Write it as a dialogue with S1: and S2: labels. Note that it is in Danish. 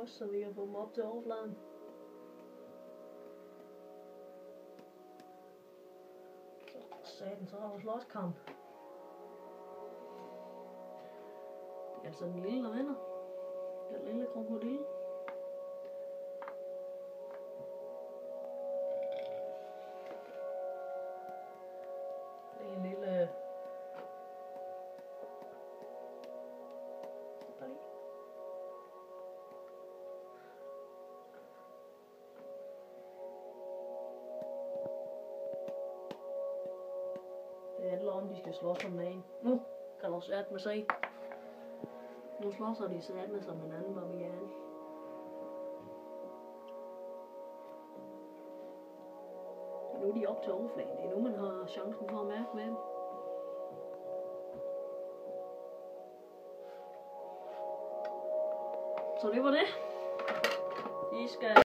S1: også, så vi kan få dem op til overfladen. Satan, så er der slåskamp. Det er altså den lille, der vinder. Den lille krokodil. Det er en lille... Det handler om, de skal slås om dagen. Nu kan du sætte med sig. Nu slåsser de sat med som hinanden, hvor vi gerne. Det er nu, de er op til overfladen. Det er nu, man har chancen for at mærke med dem. Så det var det. De skal...